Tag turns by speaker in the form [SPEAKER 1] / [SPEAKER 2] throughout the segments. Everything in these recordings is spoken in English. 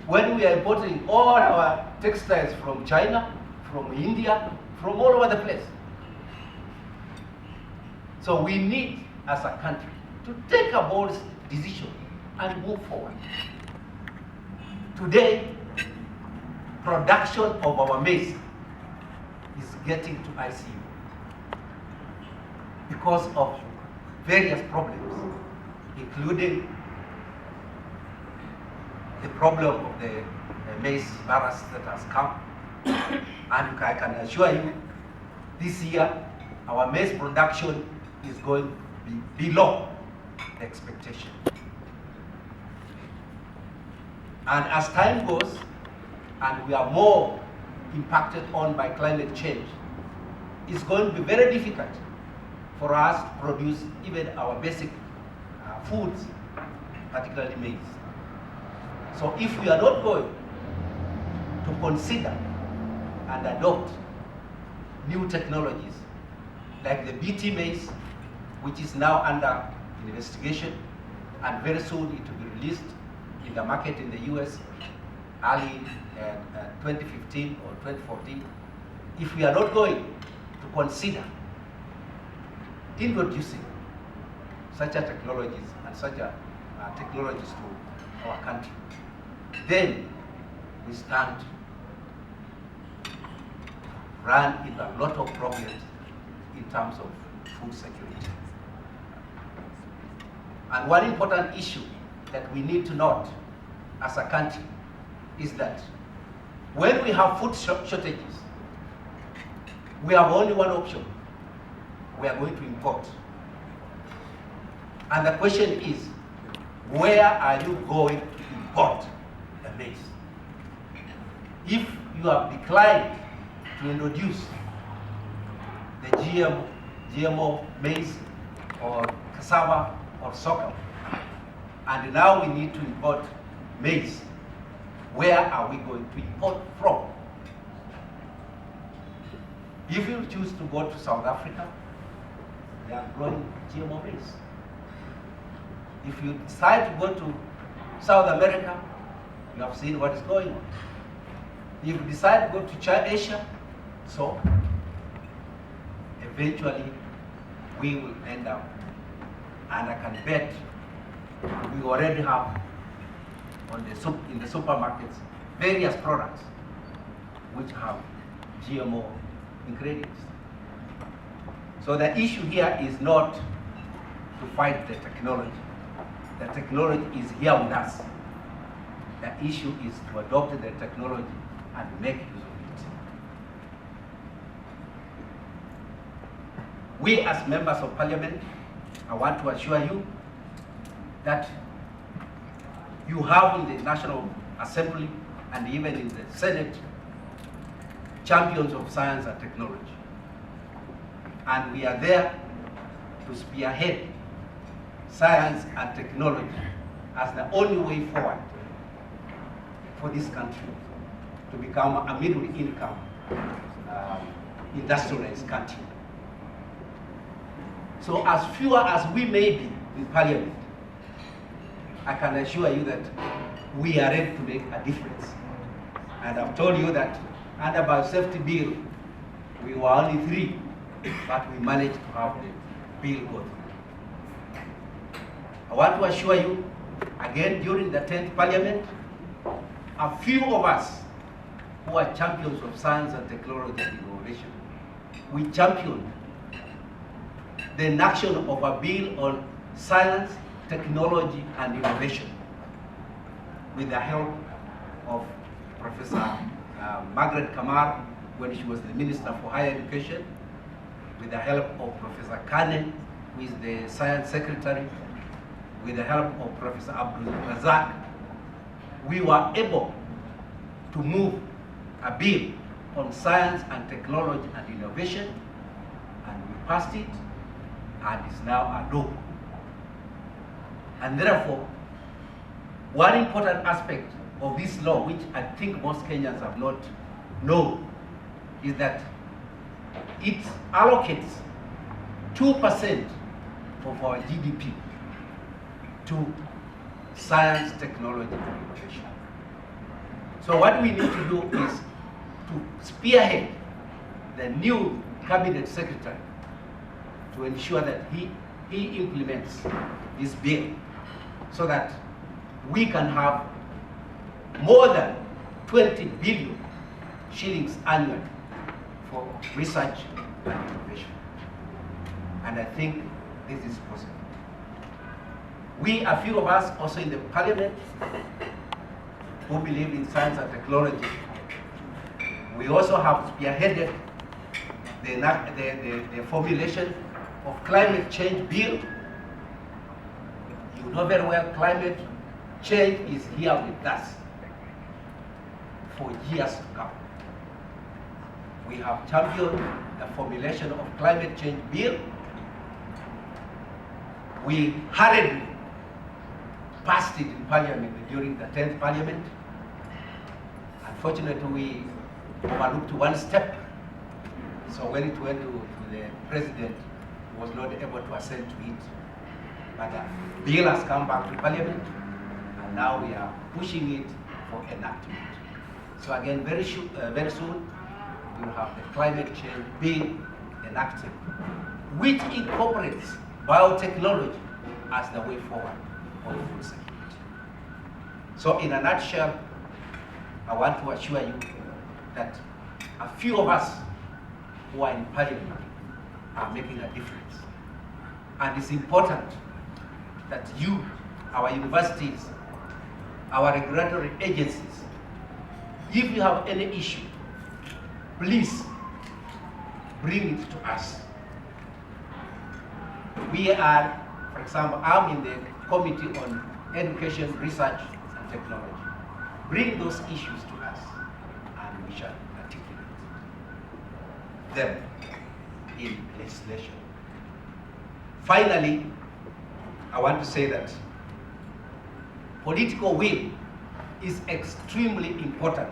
[SPEAKER 1] when we are importing all our textiles from China, from India, from all over the place. So we need, as a country, to take a bold decision and move forward. Today, production of our maize is getting to ICU because of various problems, including the problem of the maize virus that has come. And I can assure you, this year, our maize production is going to be below the expectation. And as time goes, and we are more impacted on by climate change, it's going to be very difficult for us to produce even our basic foods, particularly maize. So if we are not going to consider and adopt new technologies like the BT maize, which is now under investigation, and very soon it will be released in the market in the US early 2015 or 2014. If we are not going to consider introducing such a technologies and such a technologies to our country, then we stand to run into a lot of problems in terms of food security. And one important issue that we need to note as a country is that when we have food shortages, we have only one option. We are going to import. And the question is, where are you going to import the maize? If you have declined to introduce the GMO maize or cassava or sorghum, and now we need to import maize, where are we going to import from? If you choose to go to South Africa, they are growing GMO maize. If you decide to go to South America, you have seen what is going on. If you decide to go to Asia, so eventually we will end up, and I can bet we already have in the supermarkets various products which have GMO ingredients. So the issue here is not to fight the technology. The technology is here with us. The issue is to adopt the technology and make use of it. We as members of parliament, I want to assure you that you have in the National Assembly and even in the Senate champions of science and technology. And we are there to spearhead science and technology as the only way forward for this country to become a middle income industrialized country. So as fewer as we may be in parliament, I can assure you that we are ready to make a difference. And I've told you that under biosafety bill, we were only 3, but we managed to have the bill go through. I want to assure you, again, during the 10th parliament, a few of us who are champions of science and technology and innovation, we championed the inaction of a bill on science, technology, and innovation with the help of Professor Margaret Kamar when she was the Minister for Higher Education, with the help of Professor Kane, who is the Science Secretary, with the help of Professor Abdul Razak, we were able to move a bill on science and technology and innovation, and we passed it, and it's now a law. And therefore, one important aspect of this law, which I think most Kenyans have not known, is that it allocates 2% of our GDP to science, technology, and innovation. So what we need to do is to spearhead the new cabinet secretary to ensure that he implements this bill so that we can have more than 20 billion shillings annually for research and innovation. And I think this is possible. We, a few of us also in the parliament, who believe in science and technology, we also have spearheaded the formulation of climate change bill. You know very well climate change is here with us for years to come. We have championed the formulation of climate change bill. We hurriedly passed it in parliament during the 10th parliament. Unfortunately, we overlooked one step. So when it went to the president, he was not able to assent to it. But the bill has come back to parliament, and now we are pushing it for enactment. So again, very soon, we will have the climate change bill enacted, which incorporates biotechnology as the way forward for food security. So in a nutshell, I want to assure you that a few of us who are in parliament are making a difference. And it's important that you, our universities, our regulatory agencies, if you have any issue, please bring it to us. We are, for example, I'm in the Committee on Education, Research and Technology. Bring those issues to us and we shall articulate them in legislation. Finally, I want to say that political will is extremely important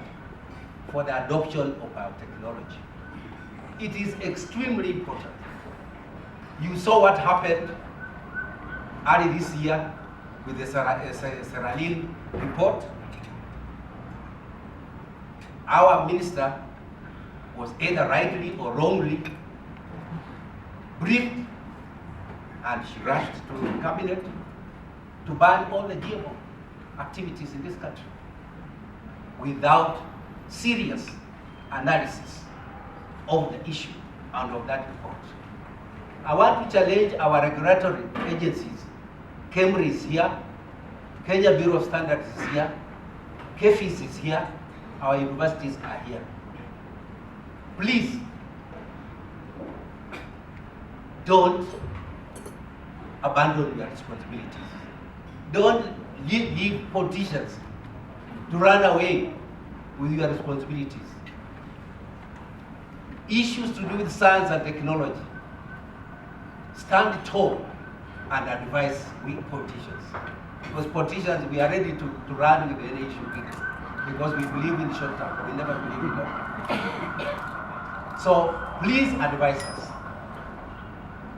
[SPEAKER 1] for the adoption of biotechnology. It is extremely important. You saw what happened early this year with the Sierra Leone report. Our minister was either rightly or wrongly briefed, and she rushed to the cabinet to ban all the GMO activities in this country without serious analysis of the issue and of that report. I want to challenge our regulatory agencies. KEMRI is here, Kenya Bureau of Standards is here, KEFIS is here, our universities are here. Please, don't abandon your responsibilities. Don't leave politicians to run away with your responsibilities. Issues to do with science and technology, stand tall and advise we politicians. Because politicians, we are ready to run with any issue because we believe in short term, we never believe in long term. So please advise us.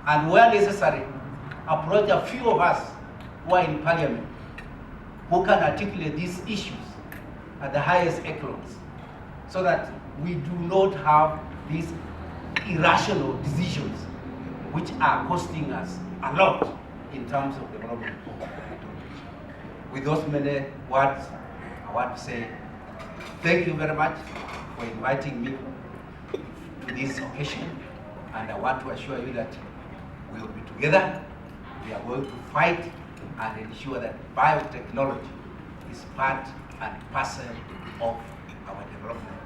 [SPEAKER 1] And where necessary, approach a few of us who are in parliament who can articulate these issues at the highest echelons so that we do not have these irrational decisions which are costing us a lot in terms of development. With those many words, I want to say thank you very much for inviting me to this occasion, and I want to assure you that we will be together. We are going to fight and ensure that biotechnology is part and parcel of our development.